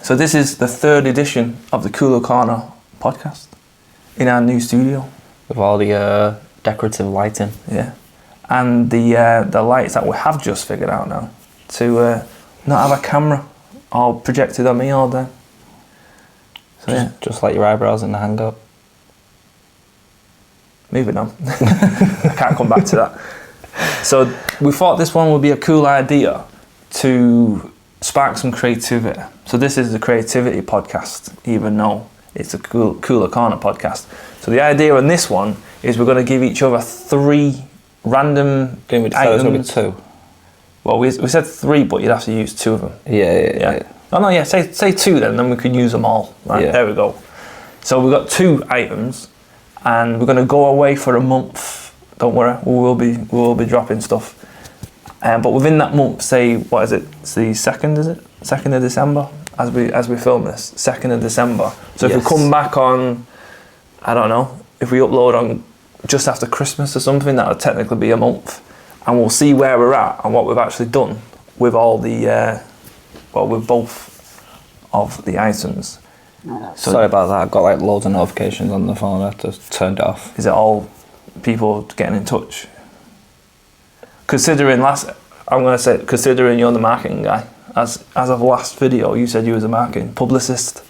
So this is the 3rd edition of the Cooler Corner podcast in our new studio. With all the decorative lighting. Yeah. And the lights that we have just figured out now to not have a camera all projected on me all day. So just like your eyebrows in the hangout. Moving on. I can't come back to that. So we thought this one would be a cool idea to spark some creativity. So this is the creativity podcast, even though it's a Cooler Corner podcast. So the idea on this one is we're going to give each other 3 random items. Going to be 2. Well, we said 3, but you'd have to use 2 of them. Yeah. Oh no, yeah. Say 2 then we can use them all. Right, There we go. So we've got 2 items, and we're going to go away for a month. Don't worry, we will be dropping stuff. But within that month, say, what is it? It's the 2nd, is it? 2nd of December, as we film this. 2nd of December. So if we come back on, I don't know, if we upload on just after Christmas or something, that'll technically be a month. And we'll see where we're at and what we've actually done with all the, with both of the items. So, sorry about that, I've got like loads of notifications on the phone, I just turned it off. Is it all people getting in touch? Considering you're the marketing guy, as of last video, you said you was a marketing publicist.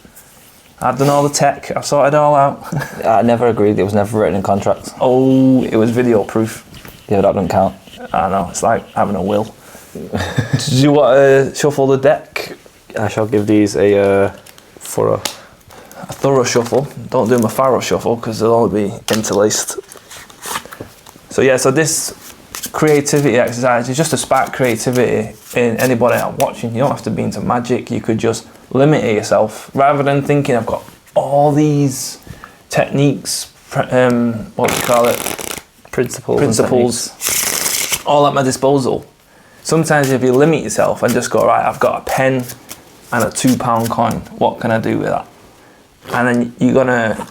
I've done all the tech, I've sorted it all out. I never agreed, it was never written in contracts. Oh, it was video proof. Yeah, that doesn't count. I know, it's like having a will. Did you want to shuffle the deck? I shall give these a thorough shuffle. Don't do my Pharaoh shuffle because they'll all be interlaced. So this creativity exercise is just to spark creativity in anybody out watching. You don't have to be into magic. You could just limit yourself rather than thinking I've got all these techniques, principles all at my disposal. Sometimes if you limit yourself and just go, right, I've got a pen and a £2 coin, what can I do with that? And then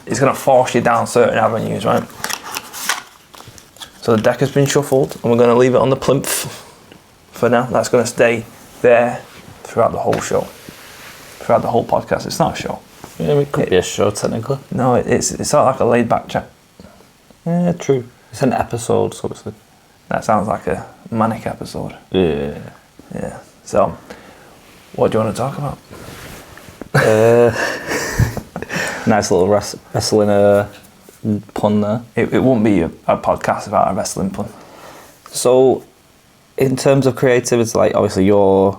it's gonna force you down certain avenues, right? So the deck has been shuffled and we're gonna leave it on the plinth for now. That's gonna stay there throughout the whole show, throughout the whole podcast. It's not a show. Yeah, it could be a show technically. No, it's sort of like a laid back chat. Yeah, true. It's an episode, so to speak. That sounds like a manic episode. Yeah. So, what do you want to talk about? Nice little wrestling pun there. It won't be a podcast about a wrestling pun. So, in terms of creativity, like obviously you're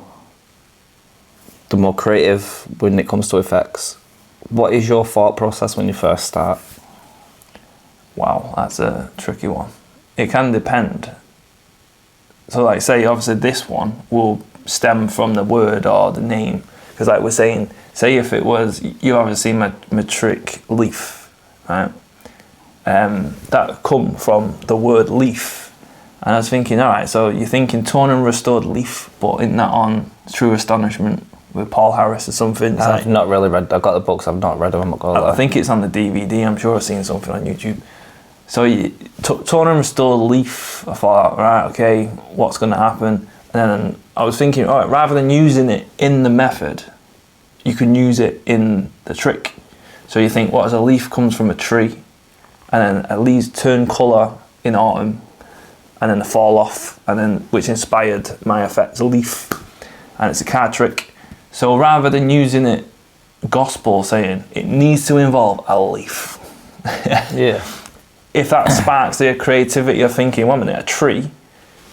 the more creative when it comes to effects. What is your thought process when you first start? Wow, that's a tricky one. It can depend. So like say obviously this one will stem from the word or the name. Because like we're saying, say if it was, you obviously seen my trick leaf, right? That come from the word leaf. And I was thinking, all right, so you're thinking torn and restored leaf, but isn't that on True Astonishment with Paul Harris or something? I've not really read, I've got the books, I've not read them, I'm not gonna lie. I think it's on the DVD, I'm sure I've seen something on YouTube. So torn and restored leaf, I thought, right, okay, what's going to happen? And then I was thinking, all right, rather than using it in the method, you can use it in the trick. So you think, what, as a leaf comes from a tree, and then leaves turn colour in autumn, and then they fall off, and then which inspired my effect, a leaf, and it's a card trick. So rather than using it gospel saying, it needs to involve a leaf. Yeah. If that sparks their creativity of thinking, one minute, a tree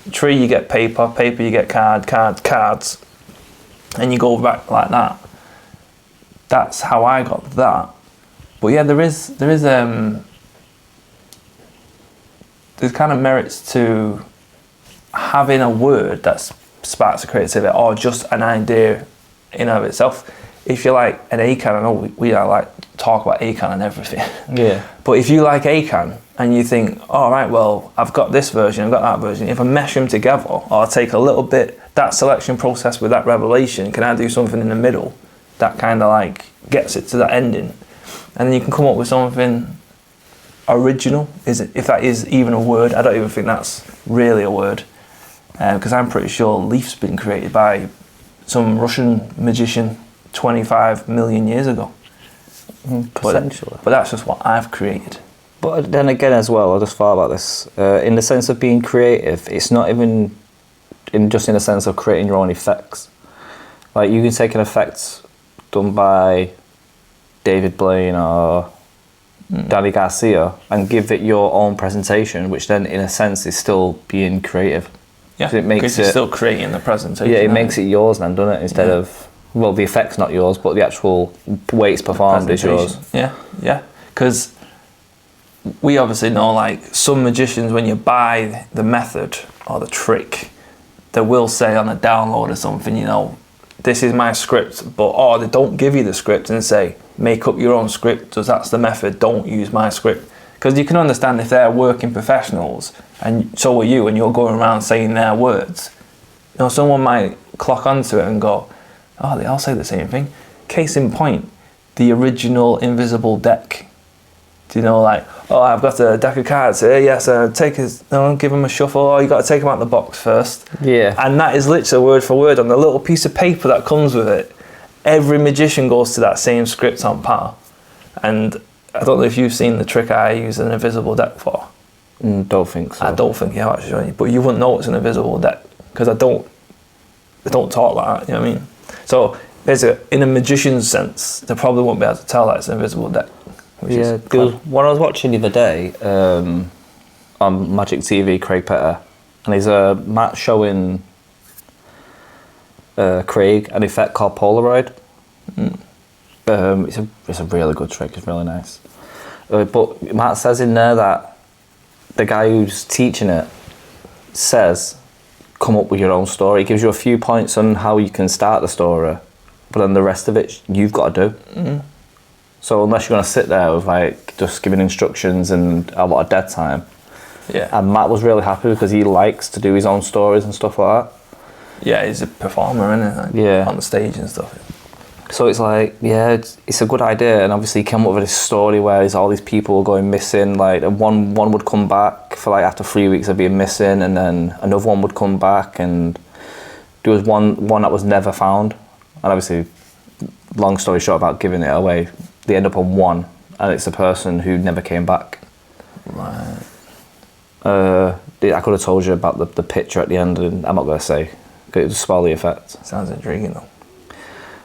you get paper you get cards, and you go back like that. That's how I got that. But yeah, there's kind of merits to having a word that sparks a creativity or just an idea in of itself. If you like an ACAAN, I know we like talk about ACAAN and everything. Yeah. But if you like ACAAN and you think, all right, well, I've got this version, I've got that version. If I mesh them together, or I take a little bit, that selection process with that revelation, can I do something in the middle that kind of like gets it to that ending? And then you can come up with something original, if that is even a word. I don't even think that's really a word. Because I'm pretty sure leaf's been created by some Russian magician 25 million years ago. Potentially. But that's just what I've created. But then again as well, I just thought about this. In the sense of being creative, it's not even in the sense of creating your own effects. Like, you can take an effect done by David Blaine or Danny Garcia and give it your own presentation, which then in a sense is still being creative. Yeah, because you're still creating the presentation. Yeah, it makes it yours then, doesn't it? Instead of, well, the effect's not yours, but the actual way it's performed is yours. Yeah. Because we obviously know, like, some magicians, when you buy the method or the trick, they will say on a download or something, you know, this is my script, but they don't give you the script and say, make up your own script, because that's the method, don't use my script. Because you can understand if they're working professionals, and so are you, and you're going around saying their words, you know, someone might clock onto it and go, oh, they all say the same thing. Case in point, the original invisible deck. Do you know, like, oh, I've got a deck of cards here, yes, give them a shuffle, you got to take them out of the box first. Yeah. And that is literally word for word on the little piece of paper that comes with it. Every magician goes to that same script on par. And I don't know if you've seen the trick I use an invisible deck for. Don't think so. I don't think you have actually, but you wouldn't know it's an invisible deck because they don't talk like that, you know what I mean? So basically, in a magician's sense, they probably won't be able to tell that it's an invisible deck. Yeah, there was one I was watching the other day on Magic TV, Craig Petter, and he's Matt showing Craig an effect called Polaroid. It's a really good trick, it's really nice. But Matt says in there that the guy who's teaching it says, come up with your own story. He gives you a few points on how you can start the story, but then the rest of it you've got to do. So unless you're going to sit there with like just giving instructions and a lot of dead time. Yeah. And Matt was really happy because he likes to do his own stories and stuff like that. Yeah, he's a performer, isn't he? Like, yeah. On the stage and stuff. So it's like, yeah, it's a good idea. And obviously he came up with this story where there's all these people going missing. Like one would come back for like after 3 weeks of being missing, and then another one would come back, and there was one that was never found. And obviously, long story short about giving it away, they end up on one, and it's the person who never came back. Right. I could have told you about the picture at the end, and I'm not going to say, because it would spoil the effect. Sounds intriguing though.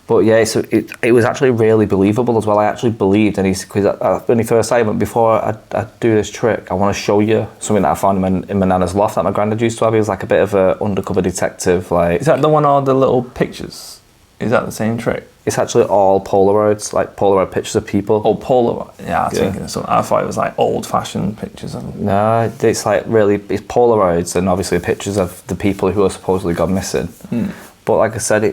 But yeah, so it was actually really believable as well. I actually believed, and because when he first said, before I do this trick, I want to show you something that I found in my nana's loft that my granddad used to have. He was like a bit of an undercover detective. Like, is that the one all the little pictures? Is that the same trick? It's actually all Polaroids, like Polaroid pictures of people. Oh, Polaroid. Yeah, I was thinking of something. I thought it was like old-fashioned pictures of them. No, it's like it's Polaroids, and obviously pictures of the people who are supposedly gone missing. But like I said,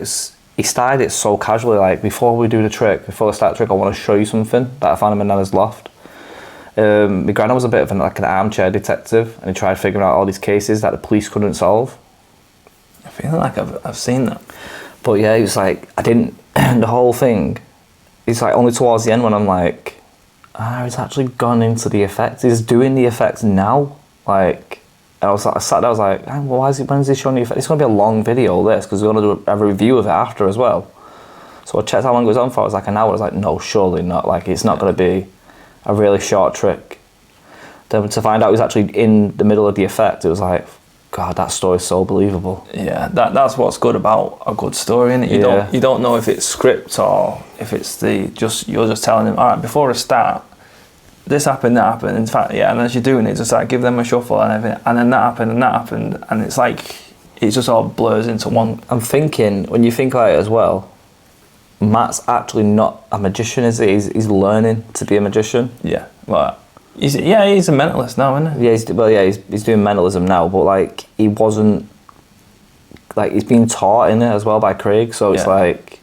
he started it so casually. Like, before we do the trick, before I start the trick, I want to show you something that I found in my nana's loft. My granddad was a bit of an armchair detective, and he tried figuring out all these cases that the police couldn't solve. I feel like I've seen that. But yeah, it was like, I didn't, the whole thing, it's like only towards the end when I'm like, he's actually gone into the effects. He's doing the effects now. Like, and I sat there, I was like, well, when is he showing the effects? It's going to be a long video, this, because we're going to have a review of it after as well. So I checked how long it was on for. It was like an hour. I was like, no, surely not. Like, it's not going to be a really short trick. Then to find out he was actually in the middle of the effect, it was like, God, that story's so believable. Yeah, that's what's good about a good story, innit? You don't know if it's script or if it's you're just telling them, all right, before I start, this happened, that happened. In fact, yeah, and as you're doing it, just like give them a shuffle and everything, and then that happened, and it's like it just all blurs into one. I'm thinking, when you think about it as well, Matt's actually not a magician, is he? He's learning to be a magician. Yeah, well. He's a mentalist now, isn't he? Yeah, he's doing mentalism now, but like he wasn't, like he's being taught in it as well by Craig, so it's like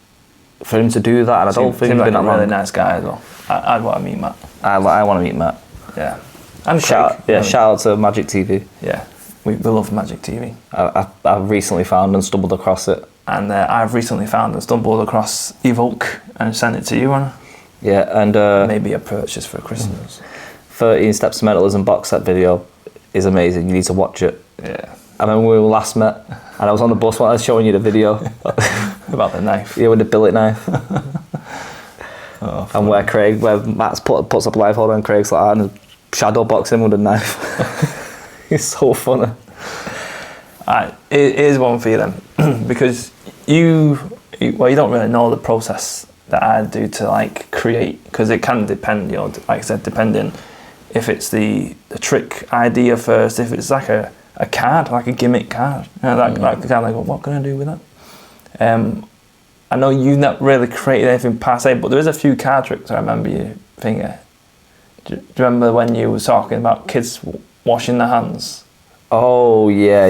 for him to do that, and I don't think he's like been a really nice guy as well. I'd want to meet Matt. I want to meet Matt. Yeah, and Craig. Shout out to Magic TV. Yeah, we love Magic TV. I've recently found and stumbled across it, and I've recently found and stumbled across Evoke and sent it to you, Anna. Yeah, and maybe a purchase for Christmas. 13 Steps to Mentalism box set video is amazing. You need to watch it. Yeah. I remember when we last met, and I was on the bus when I was showing you the video. About the knife. Yeah, with the billet knife. And where Matt puts a blindfold on Craig's like that and shadow box him with a knife. It's so funny. Here's one for you then, because you don't really know the process that I do to like create, because it can depend, like I said, depending if it's the trick idea first, if it's like a card, like a gimmick card, like kind of like, what can I do with that? I know you've not really created anything per se, but there is a few card tricks I remember you thinking. Do you remember when you were talking about kids washing their hands? Oh yeah.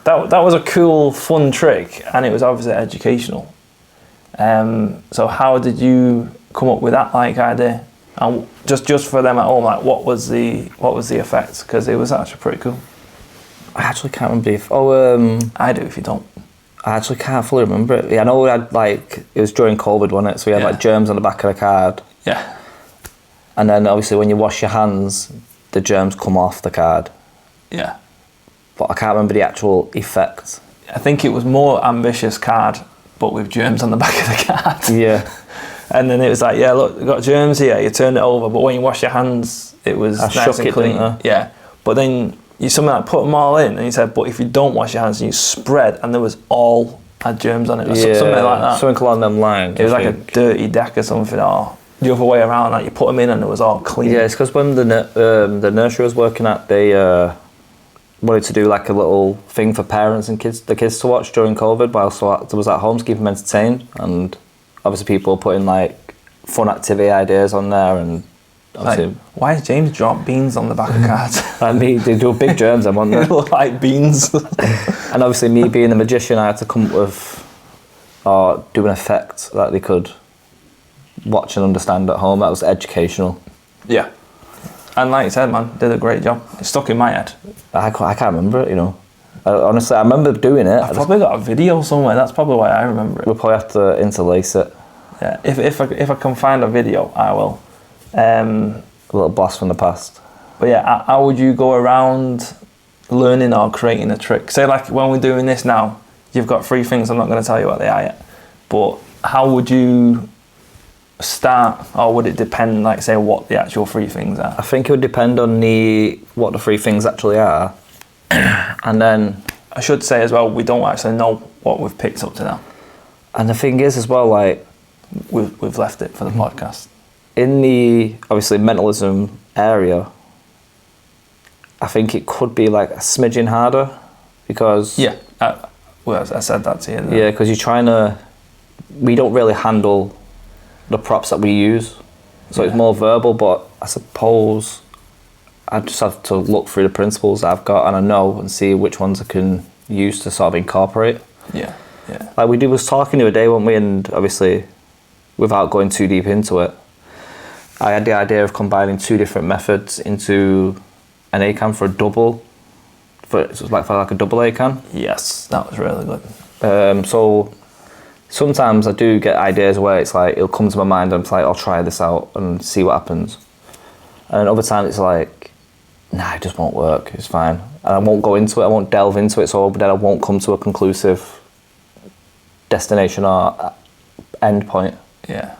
That was a cool, fun trick, and it was obviously educational. So how did you come up with that like idea? And just for them at home, like what was the effect? Because it was actually pretty cool. I actually can't remember if. I do if you don't. I actually can't fully remember it. Yeah, I know we had it was during COVID, wasn't it? So we had like germs on the back of the card. Yeah. And then obviously when you wash your hands, the germs come off the card. Yeah. But I can't remember the actual effect. I think it was more ambitious card, but with germs on the back of the card. Yeah. And then it was like, yeah, look, we've got germs here. You turn it over, but when you wash your hands, it was nice and clean. Yeah. But then you somehow put them all in, and you said, but if you don't wash your hands, and you spread, and there was all had germs on it, or something like that. Something along them lines. It was like a dirty deck or something, or the other way around. Like you put them in, and it was all clean. Yeah, it's because when the nursery I was working at, they wanted to do like a little thing for parents and the kids to watch during COVID, whilst I was at home to keep them entertained, and obviously people putting like fun activity ideas on there, and obviously, like, why has James dropped beans on the back of cards? Like me, they do big germs, I want them. Like beans. And obviously me being a magician, I had to come up with or do an effect that they could watch and understand at home. That was educational. Yeah. And like you said, man, did a great job. It's stuck in my head. I can't remember it, honestly, I remember doing it. I've probably got a video somewhere. That's probably why I remember it. We'll probably have to interlace it. Yeah, if I can find a video, I will. A little blast from the past. But yeah, how would you go around learning or creating a trick? Say like when we're doing this now, you've got 3 things. I'm not going to tell you what they are yet. But how would you start, or would it depend, like say what the actual 3 things are? I think it would depend on what the 3 things actually are. And then I should say as well, we don't actually know what we've picked up to now. And the thing is as well, like we've left it for the podcast. In the obviously mentalism area, I think it could be like a smidgen harder because I said that to you. Yeah, because we don't really handle the props that we use, so it's more verbal. But I suppose I just have to look through the principles that I've got, and I know and see which ones I can use to sort of incorporate. Yeah. Like we was talking the other day, weren't we? And obviously, without going too deep into it, I had the idea of combining 2 different methods into an ACAAN for a double, for like a double ACAAN. Yes, that was really good. So sometimes I do get ideas where it's like it'll come to my mind and it's like I'll try this out and see what happens. And other times it's like, nah, it just won't work. It's fine, and I won't go into it. I won't delve into it. So then I won't come to a conclusive destination or end point. Yeah.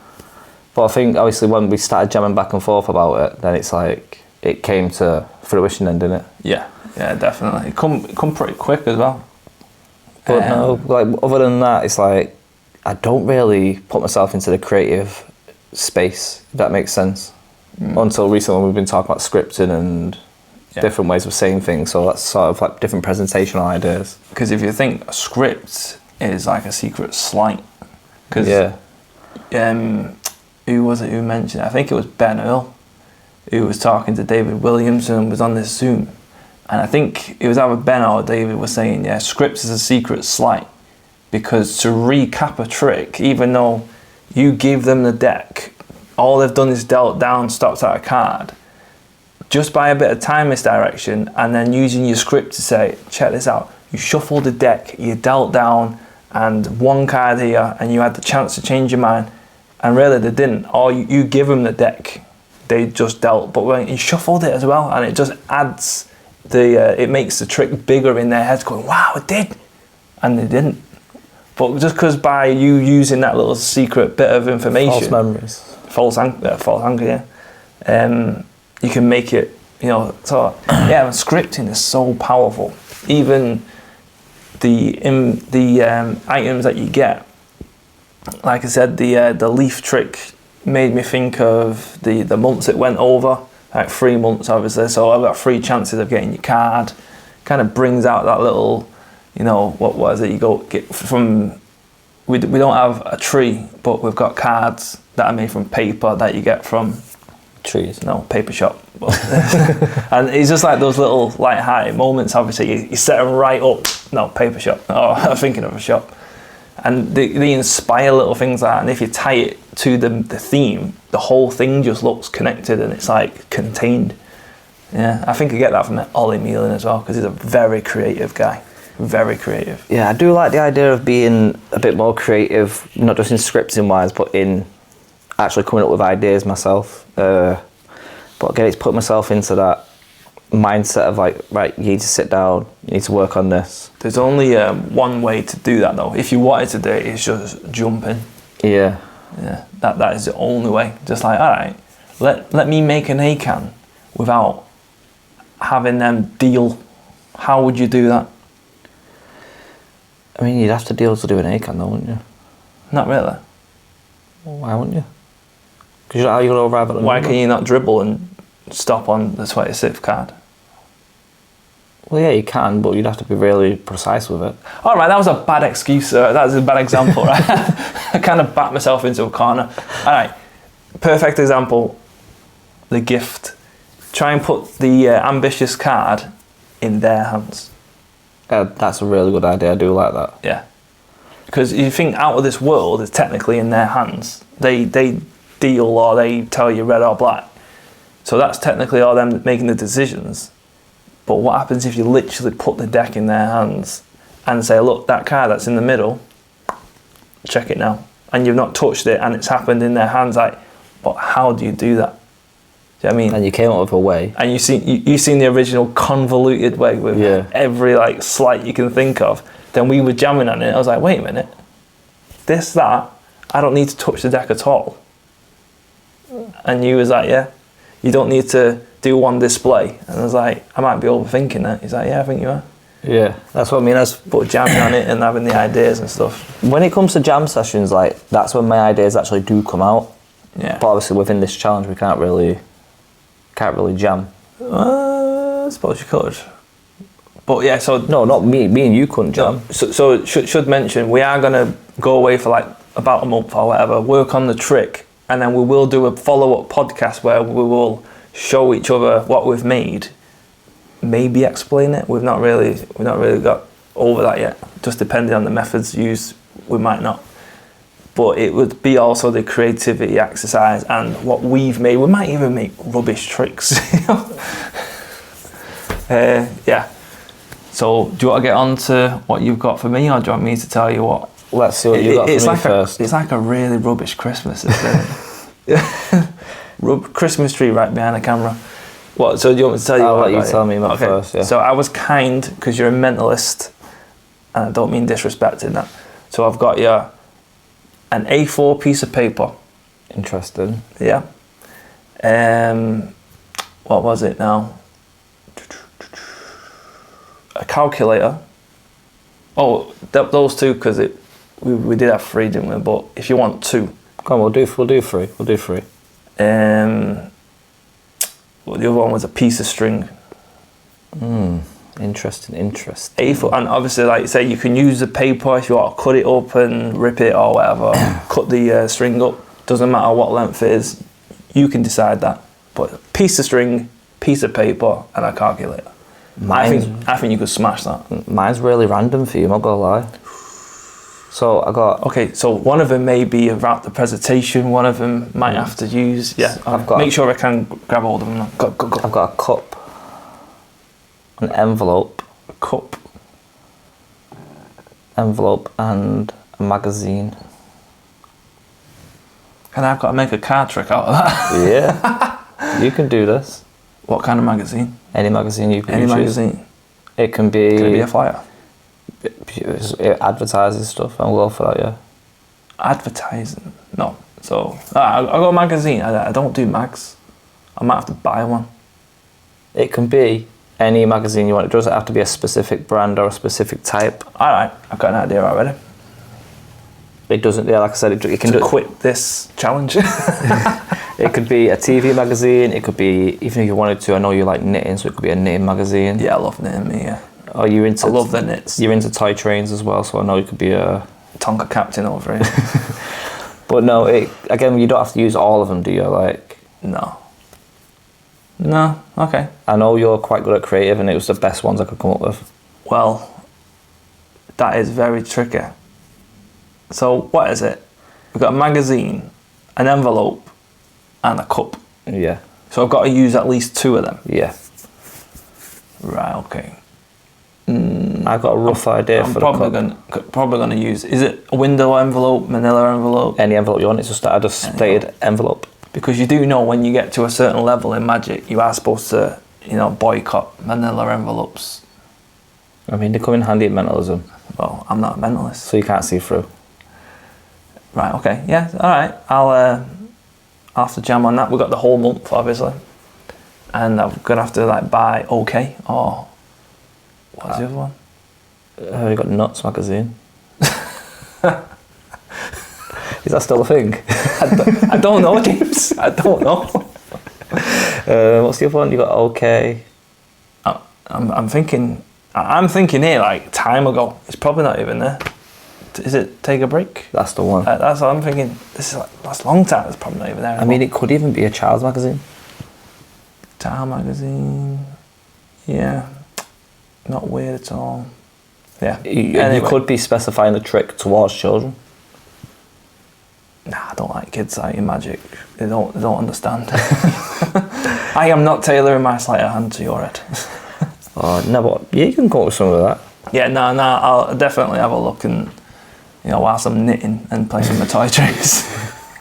But I think obviously when we started jamming back and forth about it, then it's like it came to fruition then, didn't it? Yeah, definitely. It come pretty quick as well. But no, like other than that, it's like I don't really put myself into the creative space, if that makes sense. Until recently when we've been talking about scripting and different ways of saying things, so that's sort of like different presentational ideas. Because if you think a script is like a secret sleight, because who was it who mentioned it? I think it was Ben Earl who was talking to David Williamson and was on this Zoom, and I think it was either Ben or David was saying, scripts is a secret sleight, because to recap a trick, even though you give them the deck, all they've done is dealt down, stopped out a card, just by a bit of time misdirection and then using your script to say, check this out, you shuffled the deck, you dealt down and 1 card here, and you had the chance to change your mind, and really they didn't, or you give them the deck, they just dealt, but when you shuffled it as well, and it just adds it makes the trick bigger in their heads, going, wow, it did, and they didn't. But just because by you using that little secret bit of information, false anchor, you can make it, so yeah, scripting is so powerful. Even the items that you get, like I said, the leaf trick made me think of the months it went over, like 3 months obviously, so I've got 3 chances of getting your card. Kind of brings out that little, what is it, you go get from, we don't have a tree, but we've got cards that are made from paper that you get from trees. No, paper shop. And it's just like those little light-hearted moments, obviously, you set them right up. No, paper shop. Oh, I was thinking of a shop. And they inspire little things like that, and if you tie it to the theme, the whole thing just looks connected and it's like contained. Yeah, I think I get that from Ollie Mealing as well, because he's a very creative guy. Very creative. Yeah, I do like the idea of being a bit more creative, not just in scripting wise, but in actually coming up with ideas myself. But again, it's put myself into that mindset of like, right, you need to sit down, you need to work on this. There's only one way to do that though. If you wanted to do it, it's just jump in. Yeah. Yeah, that is the only way. Just like, all right, let me make an ACAAN without having them deal. How would you do that? I mean, you'd have to deal to do an ACAAN though, wouldn't you? Not really. Well, why wouldn't you? Because you're going to arrive at the Why number. can you not dribble and stop on the 26th card? Well, yeah, you can, but you'd have to be really precise with it. All right, that was a bad excuse. That was a bad example, right? I kind of backed myself into a corner. All right, perfect example. The gift. Try and put the ambitious card in their hands. That's a really good idea. I do like that. Yeah, because you think out of this world is technically in their hands. They deal or they tell you red or black. So that's technically all them making the decisions. But what happens if you literally put the deck in their hands and say, look, that card that's in the middle, check it now. And you've not touched it and it's happened in their hands. Like, but how do you do that? Do you know what I mean? And you came up with a way. And you've seen the original convoluted way with every like sleight you can think of. Then we were jamming on it. I was like, wait a minute. That, I don't need to touch the deck at all. And you was like, yeah, you don't need to do one display. And I was like, I might be overthinking that. He's like, yeah, I think you are. Yeah, that's what I mean. But jamming on it and having the ideas and stuff. When it comes to jam sessions, like that's when my ideas actually do come out. Yeah. But obviously within this challenge, we can't really jam. I suppose you could. But yeah, so no, not me. Me and you couldn't jam. No, so should mention we are gonna go away for like about a month or whatever, work on the trick, and then we will do a follow-up podcast where we will show each other what we've made, maybe explain it. We've not really got over that yet. Just depending on the methods used, we might not. But it would be also the creativity exercise and what we've made. We might even make rubbish tricks. Yeah. So do you want to get on to what you've got for me, or do you want me to tell you what? Let's see what you got for me first. It's like a really rubbish Christmas, isn't it? Christmas tree right behind the camera. What? So do you want me to tell you? I'll let you tell me about first. Yeah. So I was kind because you're a mentalist, and I don't mean disrespecting that. So I've got you an A4 piece of paper. Interesting. Yeah. What was it now? A calculator. Oh, those two, because we did have 3, didn't we? But if you want 2. Come on, we'll do 3. We'll do 3. Well, the other one was a piece of string. Interesting. A4, and obviously, like you say, you can use the paper if you want to cut it up and rip it or whatever. Cut the string up. Doesn't matter what length it is. You can decide that. But a piece of string, piece of paper, and a calculator. I think you could smash that. Mine's really random for you, I'm not gonna lie. So I got... Okay, so one of them may be about the presentation, one of them might have to use... Yeah, I've got... Make sure I can grab hold of them. Go. I've got a cup, an envelope, and a magazine. And I've got to make a card trick out of that. Yeah, you can do this. What kind of magazine? Any magazine you can Any choose. magazine? It can be... Can it be a flyer? It advertises stuff. I'm well for that, yeah. Advertising? No. So, I got a magazine. I don't do mags. I might have to buy one. It can be any magazine you want. It doesn't have to be a specific brand or a specific type. Alright, I've got an idea already. It doesn't, yeah, like I said, it can quit this challenge. It could be a TV magazine, it could be, even if you wanted to, I know you like knitting, so it could be a knitting magazine. Yeah, I love knitting, yeah. Oh, I love the knits. You're into toy trains as well, so I know it could be a... Tonka captain over here. But no, again, you don't have to use all of them, do you? Like... No, okay. I know you're quite good at creative, and it was the best ones I could come up with. Well, that is very tricky. So, what is it? We've got a magazine, an envelope, and a cup. Yeah. So I've got to use at least 2 of them. Yeah. Right, okay. I've got a rough idea for the cup. Probably going to use... Is it a window envelope, manila envelope? Any envelope you want, it's just a stated envelope. Because you do know when you get to a certain level in Magic, you are supposed to, boycott manila envelopes. I mean, they come in handy in mentalism. Well, I'm not a mentalist. So you can't see through. Right, okay. Yeah, alright. I'll have to jam on that. We've got the whole month, obviously. And I'm going to have to, buy OK or... What's the other one? We got Nuts magazine. Is that still a thing? I don't know, James. I don't know. What's the other one? You got OK. I'm thinking here, time ago. It's probably not even there. Is it Take a Break? That's the one. That's what I'm thinking. This is that's a long time. It's probably not even there. I mean, it could even be a child's magazine. Child magazine. Yeah. Not weird at all. Yeah. You could be specifying the trick towards children. Nah, I don't like kids in Magic. They don't understand. I am not tailoring my sleight of hand to your head. No, but yeah, you can go with some of that. Yeah, no, I'll definitely have a look and, whilst I'm knitting and playing with my toy trains.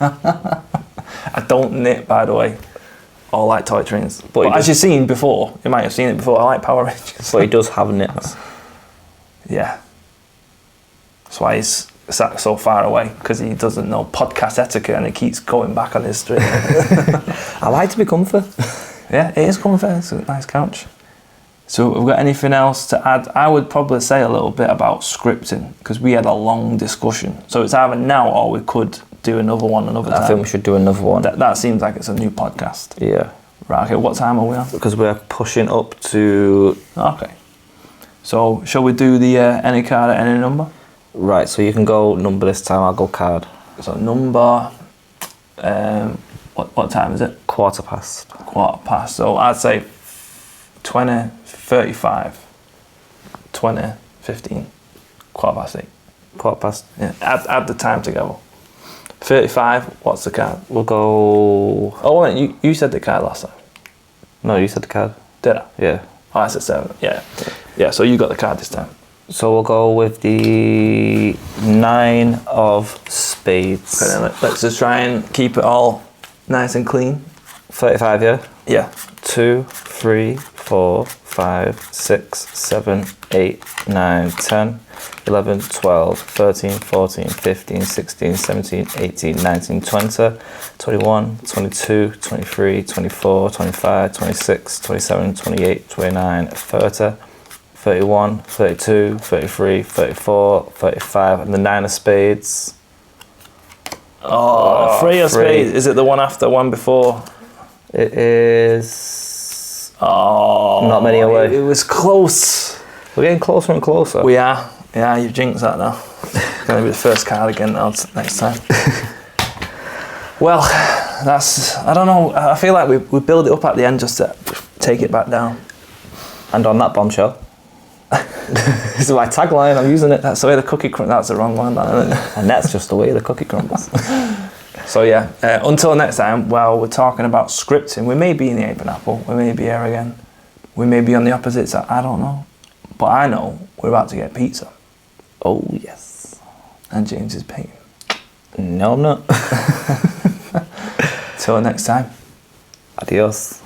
I don't knit, by the way. Or like toy trains. But as you've seen before, you might have seen it before, I like Power Rangers. But he does have knits. Yeah. That's why he's sat so far away, because he doesn't know podcast etiquette and he keeps going back on his street. I like to be comfy. Yeah, it is comfy. It's a nice couch. So have we got anything else to add? I would probably say a little bit about scripting, because we had a long discussion. So it's either now or we could do another one another time. I think we should do another one. That seems like it's a new podcast. Yeah. Right, okay, what time are we on? Because we're pushing up to... Okay. So, shall we do the any card at any number? Right, so you can go number this time, I'll go card. So number... what time is it? 15:15. 15:15. So I'd say 20, 35, 20, 15, 8:15. 15:15. Yeah, add the time together. 35, what's the card? We'll go... Oh, wait, you said the card last time. No, you said the card. Did I? Yeah. Oh, I said 7. Yeah. Yeah, so you got the card this time. So we'll go with the 9 of spades. Okay, then let's just try and keep it all nice and clean. 35, yeah? Yeah. 2, 3, 4, 5, 6, 7, 8, 9, 10, 11, 12, 13, 14, 15, 16, 17, 18, 19, 20, 21, 22, 23, 24, 25, 26, 27, 28, 29, 30, 31, 32, 33, 34, 35, and the 9 of spades. Oh, 3 of spades. Is it the one after, one before? It is... Oh, not many away. It was close. We're getting closer and closer. We are. Yeah, you've jinxed that now. It's going to be the first card again now next time. Well, that's... I don't know. I feel like we build it up at the end just to take it back down. And on that bombshell. This is my tagline, I'm using it. That's the way the cookie crumbles. That's the wrong one, isn't it? And that's just the way the cookie crumbles. So yeah, until next time, well, we're talking about scripting. We may be in the Ape and Apple. We may be here again. We may be on the opposite side. I don't know. But I know we're about to get pizza. Oh, yes. And James is paying. No, I'm not. Till next time. Adios.